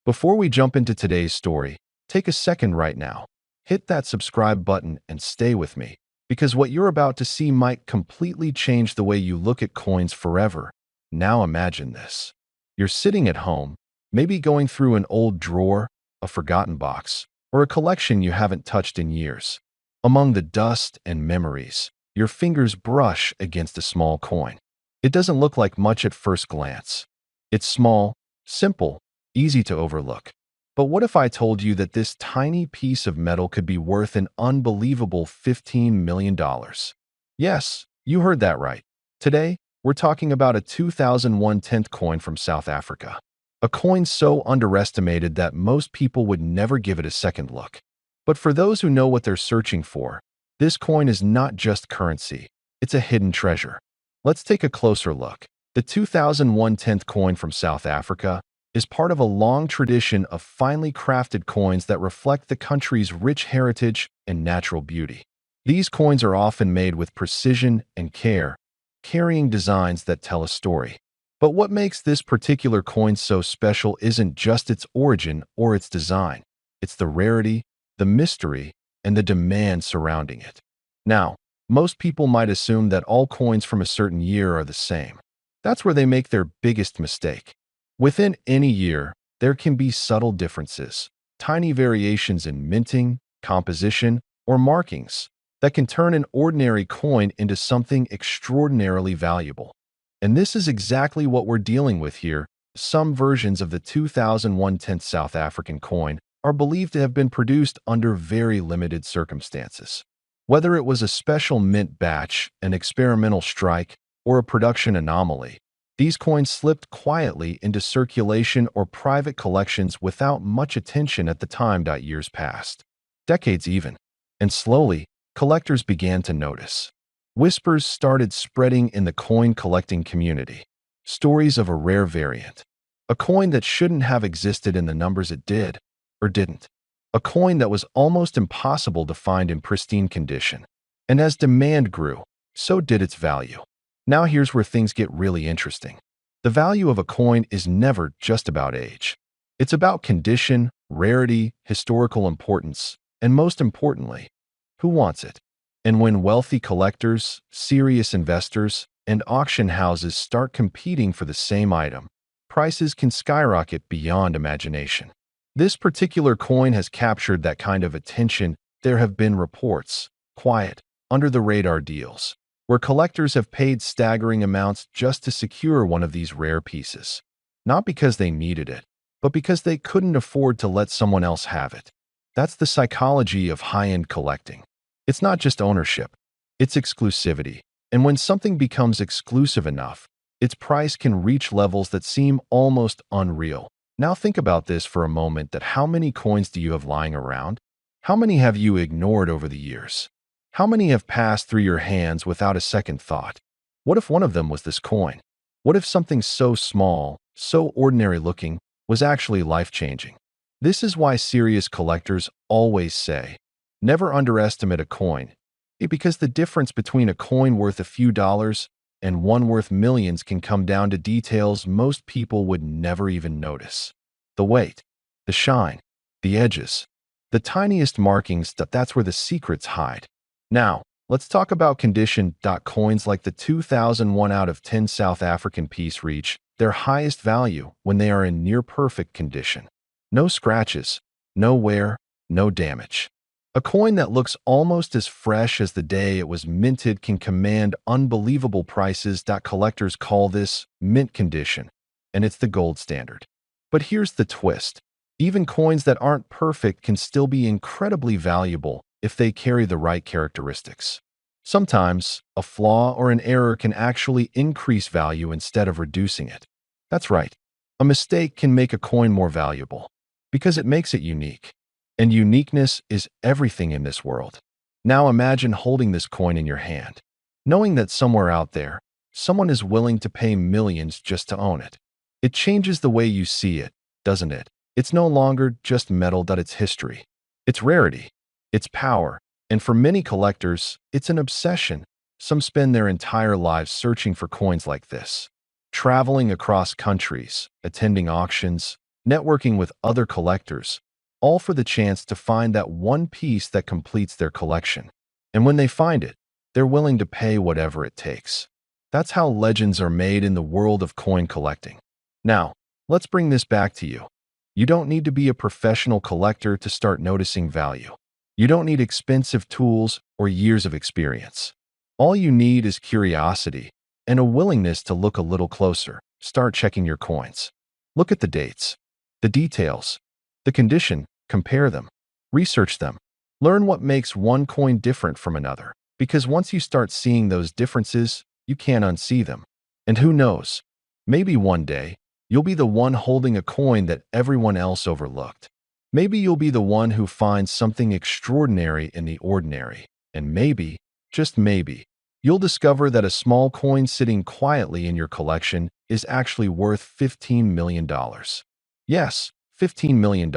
Before we jump into today's story, take a second right now. Hit that subscribe button and stay with me, because what you're about to see might completely change the way you look at coins forever. Now imagine this. You're sitting at home, maybe going through an old drawer, a forgotten box, or a collection you haven't touched in years. Among the dust and memories, your fingers brush against a small coin. It doesn't look like much at first glance. It's small, simple, easy to overlook. But what if I told you that this tiny piece of metal could be worth an unbelievable $15 million? Yes, you heard that right. Today, we're talking about a 2001 tenth coin from South Africa. A coin so underestimated that most people would never give it a second look. But for those who know what they're searching for, this coin is not just currency, it's a hidden treasure. Let's take a closer look. The 2001 tenth coin from South Africa is part of a long tradition of finely crafted coins that reflect the country's rich heritage and natural beauty. These coins are often made with precision and care, carrying designs that tell a story. But what makes this particular coin so special isn't just its origin or its design. It's the rarity, the mystery, and the demand surrounding it. Now, most people might assume that all coins from a certain year are the same. That's where they make their biggest mistake. Within any year, there can be subtle differences, tiny variations in minting, composition, or markings that can turn an ordinary coin into something extraordinarily valuable. And this is exactly what we're dealing with here. Some versions of the 2001 10th South African coin are believed to have been produced under very limited circumstances. Whether it was a special mint batch, an experimental strike, or a production anomaly, these coins slipped quietly into circulation or private collections without much attention at the time. Years passed, decades even, and slowly, collectors began to notice. Whispers started spreading in the coin collecting community. Stories of a rare variant. A coin that shouldn't have existed in the numbers it did, or didn't. A coin that was almost impossible to find in pristine condition. And as demand grew, so did its value. Now here's where things get really interesting. The value of a coin is never just about age. It's about condition, rarity, historical importance, and most importantly, who wants it? And when wealthy collectors, serious investors, and auction houses start competing for the same item, prices can skyrocket beyond imagination. This particular coin has captured that kind of attention. There have been reports, quiet, under-the-radar deals, where collectors have paid staggering amounts just to secure one of these rare pieces. Not because they needed it, but because they couldn't afford to let someone else have it. That's the psychology of high-end collecting. It's not just ownership, it's exclusivity. And when something becomes exclusive enough, its price can reach levels that seem almost unreal. Now think about this for a moment, that how many coins do you have lying around? How many have you ignored over the years? How many have passed through your hands without a second thought? What if one of them was this coin? What if something so small, so ordinary looking, was actually life-changing? This is why serious collectors always say, never underestimate a coin, because the difference between a coin worth a few dollars and one worth millions can come down to details most people would never even notice. The weight, the shine, the edges, the tiniest markings. That's where the secrets hide. Now, let's talk about condition. Coins like the 2001 out of 10 South African piece reach their highest value when they are in near-perfect condition. No scratches, no wear, no damage. A coin that looks almost as fresh as the day it was minted can command unbelievable prices. Collectors call this mint condition, and it's the gold standard. But here's the twist. Even coins that aren't perfect can still be incredibly valuable if they carry the right characteristics. Sometimes, a flaw or an error can actually increase value instead of reducing it. That's right. A mistake can make a coin more valuable because it makes it unique. And uniqueness is everything in this world. Now imagine holding this coin in your hand, knowing that somewhere out there, someone is willing to pay millions just to own it. It changes the way you see it, doesn't it? It's no longer just metal. It's history. It's rarity. It's power. And for many collectors, it's an obsession. Some spend their entire lives searching for coins like this, traveling across countries, attending auctions, networking with other collectors, all for the chance to find that one piece that completes their collection. And when they find it, they're willing to pay whatever it takes. That's how legends are made in the world of coin collecting. Now, let's bring this back to you. You don't need to be a professional collector to start noticing value. You don't need expensive tools or years of experience. All you need is curiosity and a willingness to look a little closer. Start checking your coins. Look at the dates, the details, the condition, compare them, research them. Learn what makes one coin different from another, because once you start seeing those differences, you can't unsee them. And who knows, maybe one day, you'll be the one holding a coin that everyone else overlooked. Maybe you'll be the one who finds something extraordinary in the ordinary. And maybe, just maybe, you'll discover that a small coin sitting quietly in your collection is actually worth $15 million. Yes, $15 million.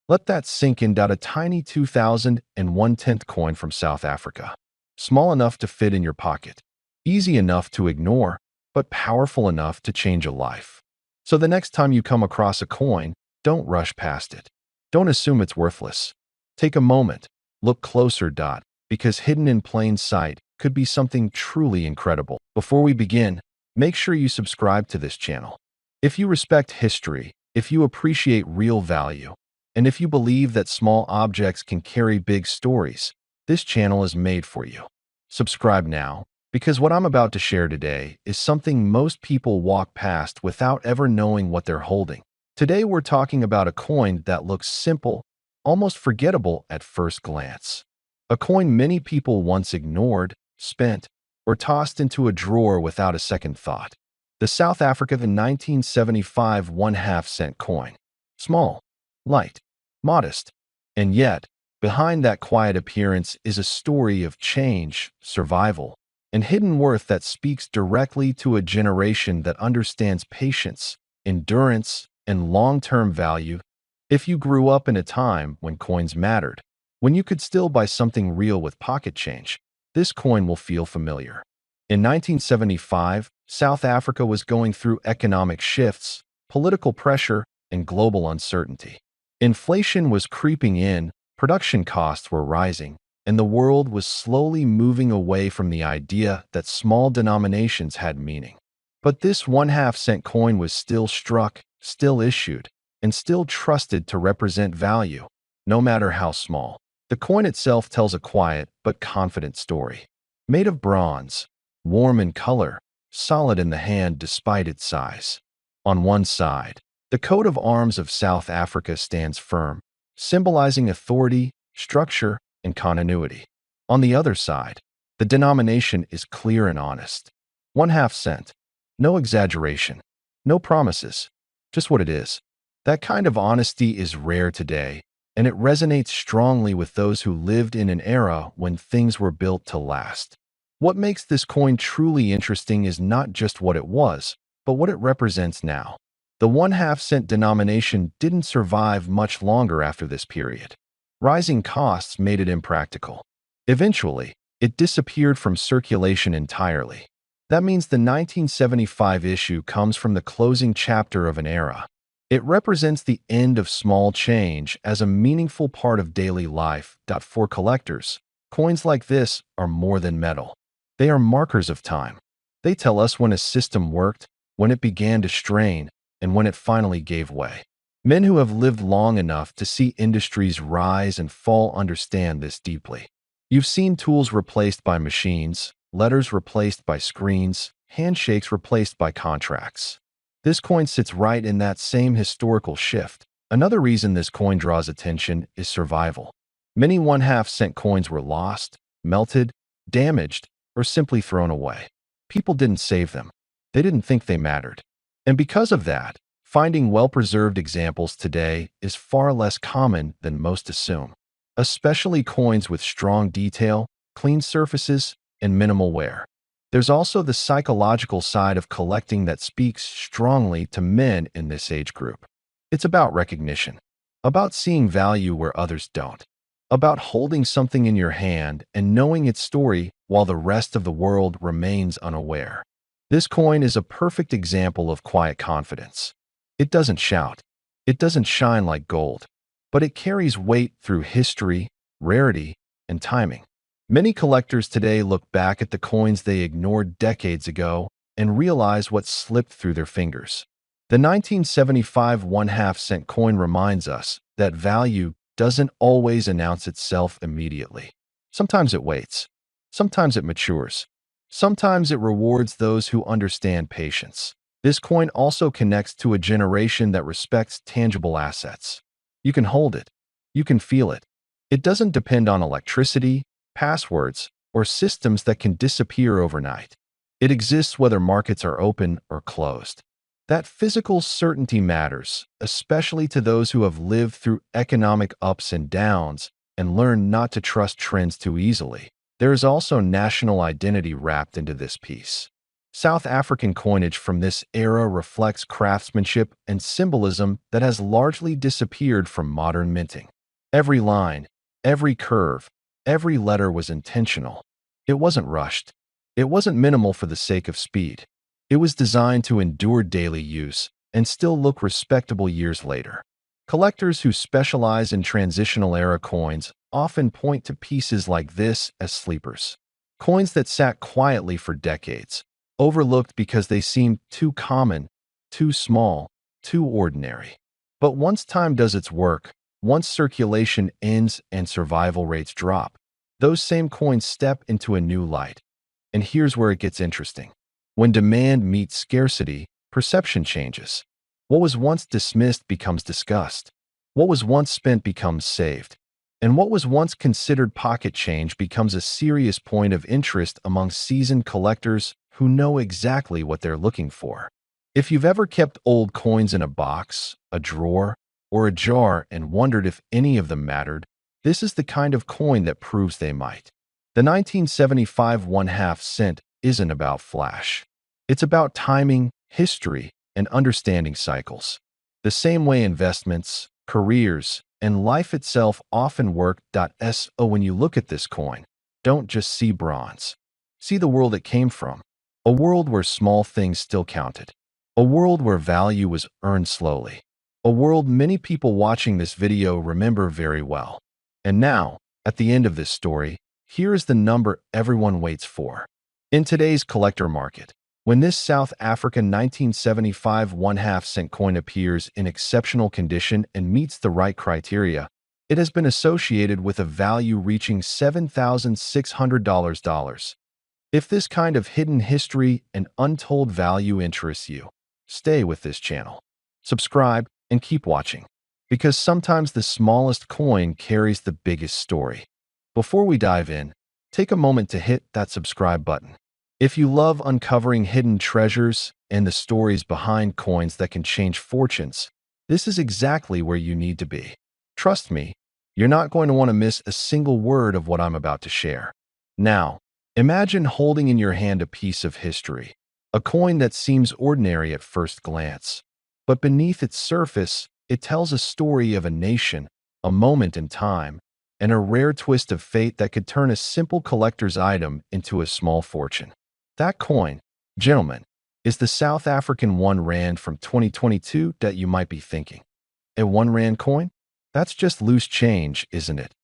Let that sink in. A tiny 2001 coin from South Africa. Small enough to fit in your pocket. Easy enough to ignore, but powerful enough to change a life. So the next time you come across a coin, don't rush past it. Don't assume it's worthless. Take a moment, look closer. Because hidden in plain sight could be something truly incredible. Before we begin, make sure you subscribe to this channel. If you respect history, if you appreciate real value, and if you believe that small objects can carry big stories, this channel is made for you. Subscribe now, because what I'm about to share today is something most people walk past without ever knowing what they're holding. Today we're talking about a coin that looks simple, almost forgettable at first glance. A coin many people once ignored, spent, or tossed into a drawer without a second thought. The South Africa 1975 1/2-cent coin. Small, light, modest, and yet, behind that quiet appearance is a story of change, survival, and hidden worth that speaks directly to a generation that understands patience, endurance, and long-term value. If you grew up in a time when coins mattered, when you could still buy something real with pocket change, this coin will feel familiar. In 1975, South Africa was going through economic shifts, political pressure, and global uncertainty. Inflation was creeping in, production costs were rising, and the world was slowly moving away from the idea that small denominations had meaning. But this 1/2-cent coin was still struck, still issued, and still trusted to represent value, no matter how small. The coin itself tells a quiet but confident story. Made of bronze, warm in color, solid in the hand despite its size. On one side, the coat of arms of South Africa stands firm, symbolizing authority, structure, and continuity. On the other side, the denomination is clear and honest. 1/2 cent. No exaggeration. No promises. Just what it is. That kind of honesty is rare today, and it resonates strongly with those who lived in an era when things were built to last. What makes this coin truly interesting is not just what it was, but what it represents now. The 1/2 cent denomination didn't survive much longer after this period. Rising costs made it impractical. Eventually, it disappeared from circulation entirely. That means the 1975 issue comes from the closing chapter of an era. It represents the end of small change as a meaningful part of daily life. For collectors, coins like this are more than metal. They are markers of time. They tell us when a system worked, when it began to strain, and when it finally gave way. Men who have lived long enough to see industries rise and fall understand this deeply. You've seen tools replaced by machines, letters replaced by screens, handshakes replaced by contracts. This coin sits right in that same historical shift. Another reason this coin draws attention is survival. Many 1/2 cent coins were lost, melted, damaged, or simply thrown away. People didn't save them. They didn't think they mattered. And because of that, finding well-preserved examples today is far less common than most assume, especially coins with strong detail, clean surfaces, and minimal wear. There's also the psychological side of collecting that speaks strongly to men in this age group. It's about recognition, about seeing value where others don't, about holding something in your hand and knowing its story while the rest of the world remains unaware. This coin is a perfect example of quiet confidence. It doesn't shout. It doesn't shine like gold, but it carries weight through history, rarity, and timing. Many collectors today look back at the coins they ignored decades ago and realize what slipped through their fingers. The 1975 1/2 cent coin reminds us that value doesn't always announce itself immediately. Sometimes it waits. Sometimes it matures. Sometimes it rewards those who understand patience. This coin also connects to a generation that respects tangible assets. You can hold it. You can feel it. It doesn't depend on electricity, passwords, or systems that can disappear overnight. It exists whether markets are open or closed. That physical certainty matters, especially to those who have lived through economic ups and downs and learned not to trust trends too easily. There is also national identity wrapped into this piece. South African coinage from this era reflects craftsmanship and symbolism that has largely disappeared from modern minting. Every line, every curve, every letter was intentional. It wasn't rushed. It wasn't minimal for the sake of speed. It was designed to endure daily use and still look respectable years later. Collectors who specialize in transitional era coins often point to pieces like this as sleepers. Coins that sat quietly for decades, overlooked because they seemed too common, too small, too ordinary. But once time does its work, once circulation ends and survival rates drop, those same coins step into a new light. And here's where it gets interesting. When demand meets scarcity, perception changes. What was once dismissed becomes discussed. What was once spent becomes saved. And what was once considered pocket change becomes a serious point of interest among seasoned collectors who know exactly what they're looking for. If you've ever kept old coins in a box, a drawer, or a jar and wondered if any of them mattered, this is the kind of coin that proves they might. The 1975 1/2 cent isn't about flash. It's about timing, history, and understanding cycles. The same way investments, careers, and life itself often work. So when you look at this coin, don't just see bronze. See the world it came from. A world where small things still counted. A world where value was earned slowly. A world many people watching this video remember very well. And now, at the end of this story, here is the number everyone waits for. In today's collector market, when this South African 1975 1/2 cent coin appears in exceptional condition and meets the right criteria, it has been associated with a value reaching $7,600. If this kind of hidden history and untold value interests you, stay with this channel. Subscribe and keep watching, because sometimes the smallest coin carries the biggest story. Before we dive in, take a moment to hit that subscribe button. If you love uncovering hidden treasures and the stories behind coins that can change fortunes, this is exactly where you need to be. Trust me, you're not going to want to miss a single word of what I'm about to share. Now, imagine holding in your hand a piece of history, a coin that seems ordinary at first glance. But beneath its surface, it tells a story of a nation, a moment in time, and a rare twist of fate that could turn a simple collector's item into a small fortune. That coin, gentlemen, is the South African 1 Rand from 2022 that you might be thinking. A 1 Rand coin? That's just loose change, isn't it?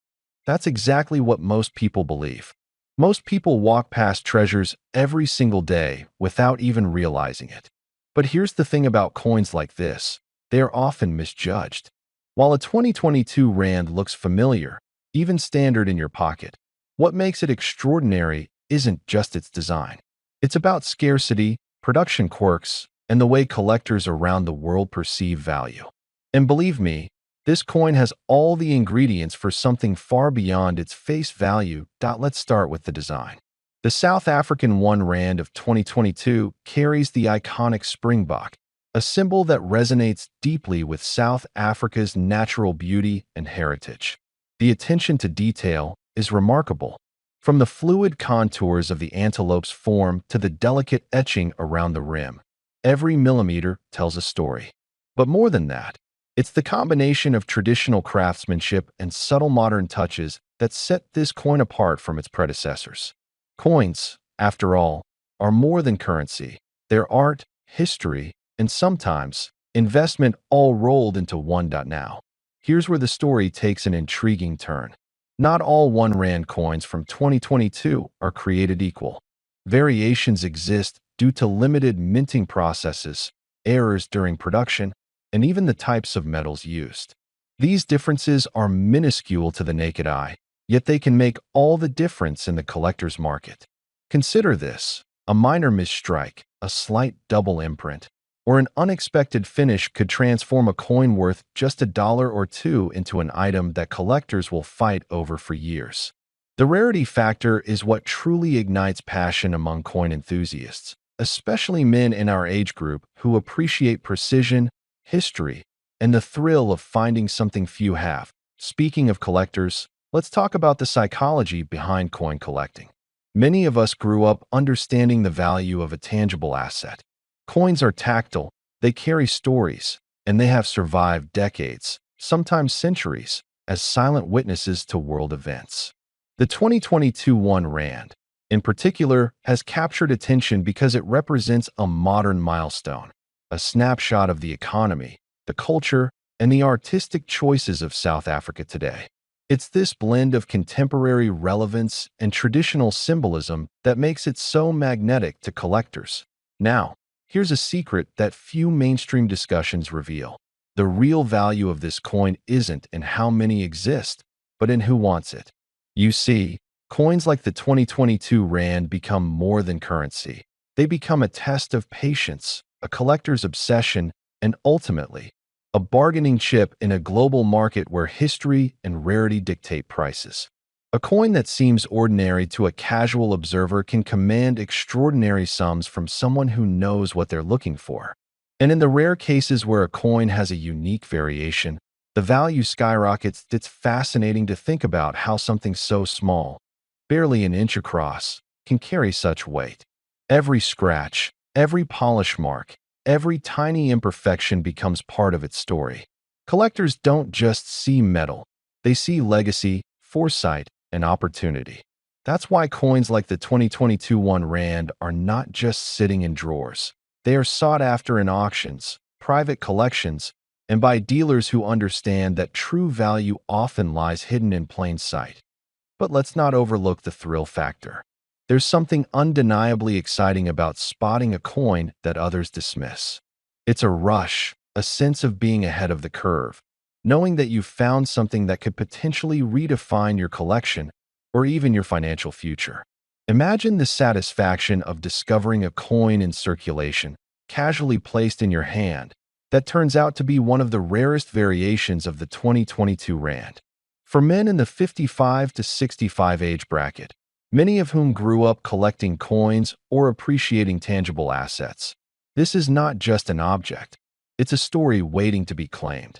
That's exactly what most people believe. Most people walk past treasures every single day without even realizing it. But here's the thing about coins like this. They are often misjudged. While a 2022 Rand looks familiar, even standard in your pocket, what makes it extraordinary isn't just its design. It's about scarcity, production quirks, and the way collectors around the world perceive value. And believe me, this coin has all the ingredients for something far beyond its face value. Let's start with the design. The South African 1 Rand of 2022 carries the iconic springbok, a symbol that resonates deeply with South Africa's natural beauty and heritage. The attention to detail is remarkable. From the fluid contours of the antelope's form to the delicate etching around the rim, every millimeter tells a story. But more than that, it's the combination of traditional craftsmanship and subtle modern touches that set this coin apart from its predecessors. Coins, after all, are more than currency. They're art, history, and sometimes, investment all rolled into one. Now, here's where the story takes an intriguing turn. Not all 1 Rand coins from 2022 are created equal. Variations exist due to limited minting processes, errors during production, and even the types of metals used. These differences are minuscule to the naked eye, yet they can make all the difference in the collector's market. Consider this: a minor misstrike, a slight double imprint, or an unexpected finish could transform a coin worth just $1 or $2 into an item that collectors will fight over for years. The rarity factor is what truly ignites passion among coin enthusiasts, especially men in our age group who appreciate precision, history, and the thrill of finding something few have. Speaking of collectors, let's talk about the psychology behind coin collecting. Many of us grew up understanding the value of a tangible asset. Coins are tactile, they carry stories, and they have survived decades, sometimes centuries, as silent witnesses to world events. The 2022 1 Rand, in particular, has captured attention because it represents a modern milestone, a snapshot of the economy, the culture, and the artistic choices of South Africa today. It's this blend of contemporary relevance and traditional symbolism that makes it so magnetic to collectors. Now, here's a secret that few mainstream discussions reveal. The real value of this coin isn't in how many exist, but in who wants it. You see, coins like the 2022 Rand become more than currency. They become a test of patience, a collector's obsession, and ultimately, a bargaining chip in a global market where history and rarity dictate prices. A coin that seems ordinary to a casual observer can command extraordinary sums from someone who knows what they're looking for. And in the rare cases where a coin has a unique variation, the value skyrockets. It's fascinating to think about how something so small, barely an inch across, can carry such weight. Every scratch, every polish mark, every tiny imperfection becomes part of its story. Collectors don't just see metal, they see legacy, foresight, and opportunity. That's why coins like the 2022 1 Rand are not just sitting in drawers. They are sought after in auctions, private collections, and by dealers who understand that true value often lies hidden in plain sight. But let's not overlook the thrill factor. There's something undeniably exciting about spotting a coin that others dismiss. It's a rush, a sense of being ahead of the curve, knowing that you've found something that could potentially redefine your collection or even your financial future. Imagine the satisfaction of discovering a coin in circulation, casually placed in your hand, that turns out to be one of the rarest variations of the 2022 Rand. For men in the 55 to 65 age bracket, many of whom grew up collecting coins or appreciating tangible assets, this is not just an object, it's a story waiting to be claimed.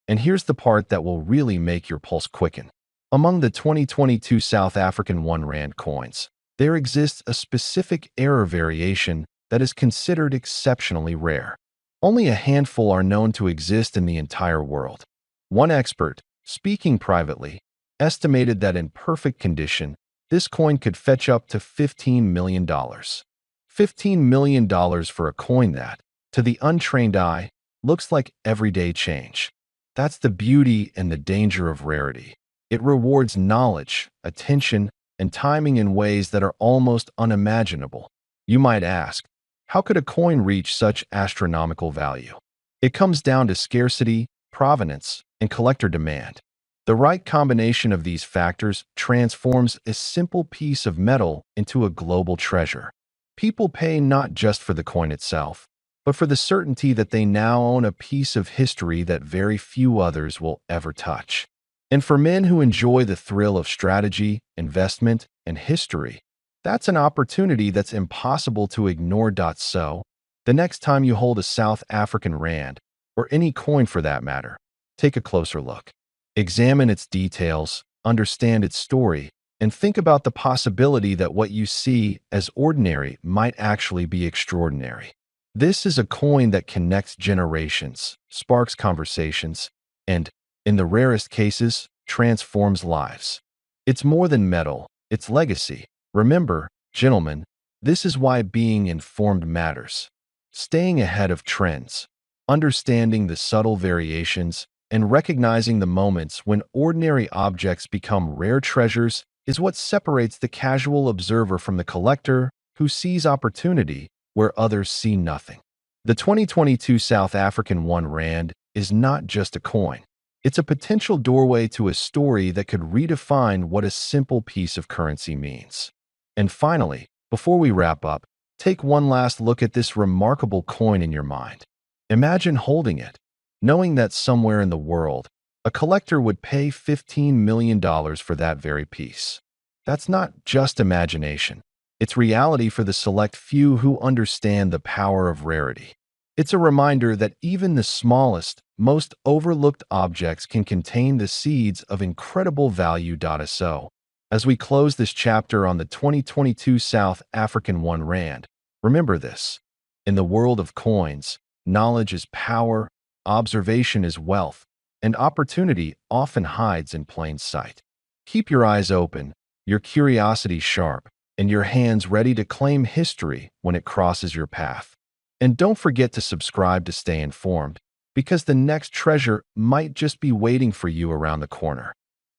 And here's the part that will really make your pulse quicken. Among the 2022 South African 1 Rand coins, there exists a specific error variation that is considered exceptionally rare. Only a handful are known to exist in the entire world. One expert, speaking privately, estimated that in perfect condition, this coin could fetch up to $15 million. $15 million for a coin that, to the untrained eye, looks like everyday change. That's the beauty and the danger of rarity. It rewards knowledge, attention, and timing in ways that are almost unimaginable. You might ask, how could a coin reach such astronomical value? It comes down to scarcity, provenance, and collector demand. The right combination of these factors transforms a simple piece of metal into a global treasure. People pay not just for the coin itself, but for the certainty that they now own a piece of history that very few others will ever touch. And for men who enjoy the thrill of strategy, investment, and history, that's an opportunity that's impossible to ignore. So, the next time you hold a South African Rand, or any coin for that matter, take a closer look. Examine its details, understand its story, and think about the possibility that what you see as ordinary might actually be extraordinary. This is a coin that connects generations, sparks conversations, and, in the rarest cases, transforms lives. It's more than metal, it's legacy. Remember, gentlemen, this is why being informed matters. Staying ahead of trends, Understanding the subtle variations and recognizing the moments when ordinary objects become rare treasures is what separates the casual observer from the collector who sees opportunity where others see nothing. The 2022 South African 1 Rand is not just a coin. It's a potential doorway to a story that could redefine what a simple piece of currency means. And finally, before we wrap up, take one last look at this remarkable coin in your mind. Imagine holding it, knowing that somewhere in the world, a collector would pay $15 million for that very piece. That's not just imagination. It's reality for the select few who understand the power of rarity. It's a reminder that even the smallest, most overlooked objects can contain the seeds of incredible value. So, as we close this chapter on the 2022 South African 1 Rand, remember this. In the world of coins, knowledge is power, observation is wealth, and opportunity often hides in plain sight. Keep your eyes open, your curiosity sharp, and your hands ready to claim history when it crosses your path. And don't forget to subscribe to stay informed, because the next treasure might just be waiting for you around the corner.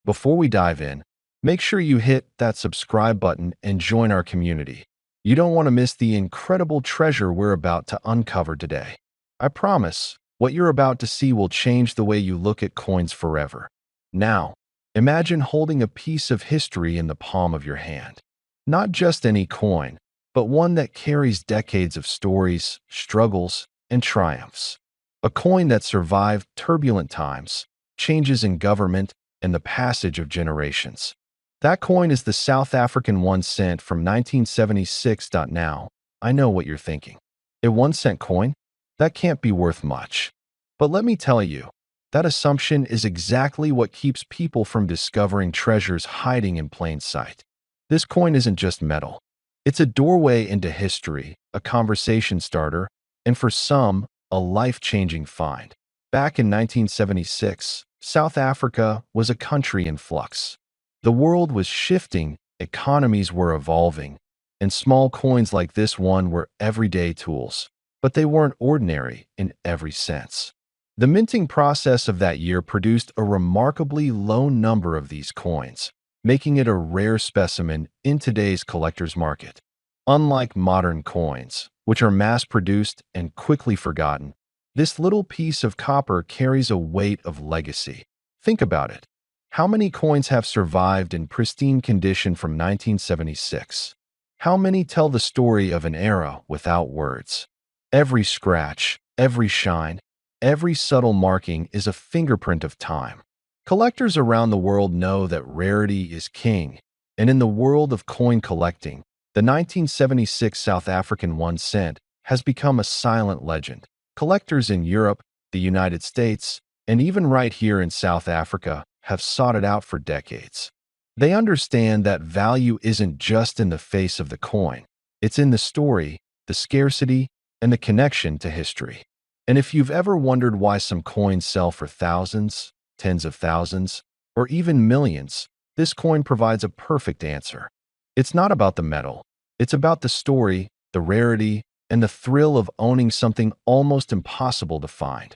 Before we dive in, make sure you hit that subscribe button and join our community. You don't want to miss the incredible treasure we're about to uncover today. I promise, what you're about to see will change the way you look at coins forever. Now, imagine holding a piece of history in the palm of your hand. Not just any coin, but one that carries decades of stories, struggles, and triumphs. A coin that survived turbulent times, changes in government, and the passage of generations. That coin is the South African 1 cent from 1976. Now, I know what you're thinking. A 1 cent coin? That can't be worth much. But let me tell you, that assumption is exactly what keeps people from discovering treasures hiding in plain sight. This coin isn't just metal. It's a doorway into history, a conversation starter, and for some, a life-changing find. Back in 1976, South Africa was a country in flux. The world was shifting, economies were evolving, and small coins like this one were everyday tools. But they weren't ordinary in every sense. The minting process of that year produced a remarkably low number of these coins, making it a rare specimen in today's collector's market. Unlike modern coins, which are mass-produced and quickly forgotten, this little piece of copper carries a weight of legacy. Think about it. How many coins have survived in pristine condition from 1976? How many tell the story of an era without words? Every scratch, every shine, every subtle marking is a fingerprint of time. Collectors around the world know that rarity is king, and in the world of coin collecting, the 1976 South African 1 cent has become a silent legend. Collectors in Europe, the United States, and even right here in South Africa have sought it out for decades. They understand that value isn't just in the face of the coin. It's in the story, the scarcity, and the connection to history. And if you've ever wondered why some coins sell for thousands, tens of thousands, or even millions, this coin provides a perfect answer. It's not about the metal. It's about the story, the rarity, and the thrill of owning something almost impossible to find.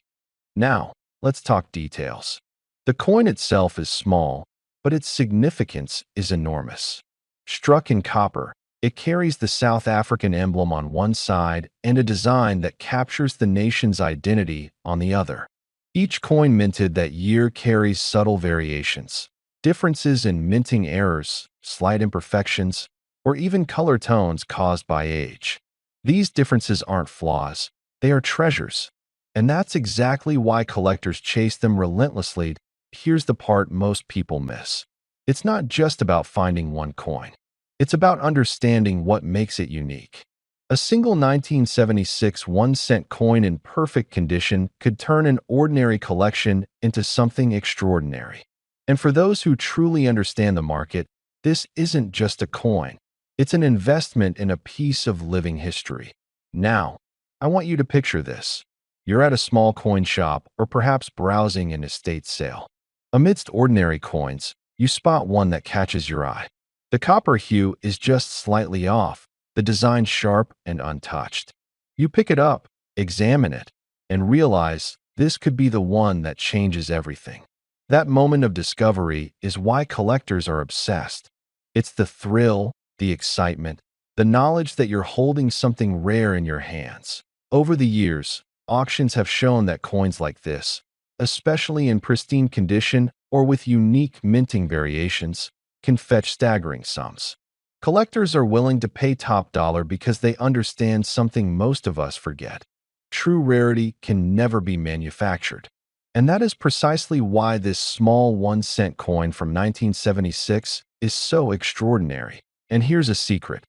Now, let's talk details. The coin itself is small, but its significance is enormous. Struck in copper, it carries the South African emblem on one side and a design that captures the nation's identity on the other. Each coin minted that year carries subtle variations, differences in minting errors, slight imperfections, or even color tones caused by age. These differences aren't flaws, they are treasures. And that's exactly why collectors chase them relentlessly. Here's the part most people miss. It's not just about finding one coin. It's about understanding what makes it unique. A single 1976 1 cent coin in perfect condition could turn an ordinary collection into something extraordinary. And for those who truly understand the market, this isn't just a coin. It's an investment in a piece of living history. Now, I want you to picture this. You're at a small coin shop or perhaps browsing an estate sale. Amidst ordinary coins, you spot one that catches your eye. The copper hue is just slightly off, the design sharp and untouched. You pick it up, examine it, and realize this could be the one that changes everything. That moment of discovery is why collectors are obsessed. It's the thrill, the excitement, the knowledge that you're holding something rare in your hands. Over the years, auctions have shown that coins like this, especially in pristine condition or with unique minting variations, can fetch staggering sums. Collectors are willing to pay top dollar because they understand something most of us forget. True rarity can never be manufactured. And that is precisely why this small 1-cent coin from 1976 is so extraordinary. And here's a secret.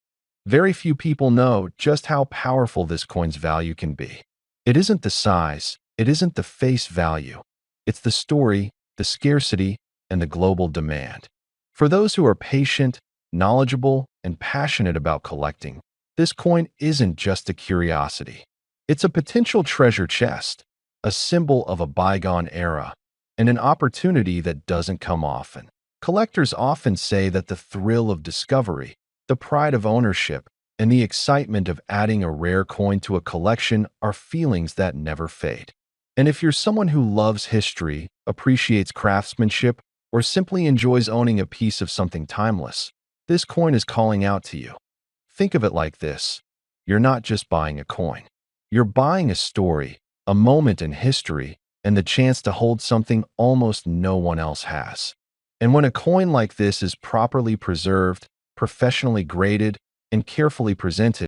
Very few people know just how powerful this coin's value can be. It isn't the size, it isn't the face value. It's the story, the scarcity, and the global demand. For those who are patient, knowledgeable, and passionate about collecting, this coin isn't just a curiosity. It's a potential treasure chest, a symbol of a bygone era, and an opportunity that doesn't come often. Collectors often say that the thrill of discovery, the pride of ownership, and the excitement of adding a rare coin to a collection are feelings that never fade. And if you're someone who loves history, appreciates craftsmanship, or simply enjoys owning a piece of something timeless, this coin is calling out to you. Think of it like this. You're not just buying a coin. You're buying a story, a moment in history, and the chance to hold something almost no one else has. And when a coin like this is properly preserved, professionally graded, and carefully presented,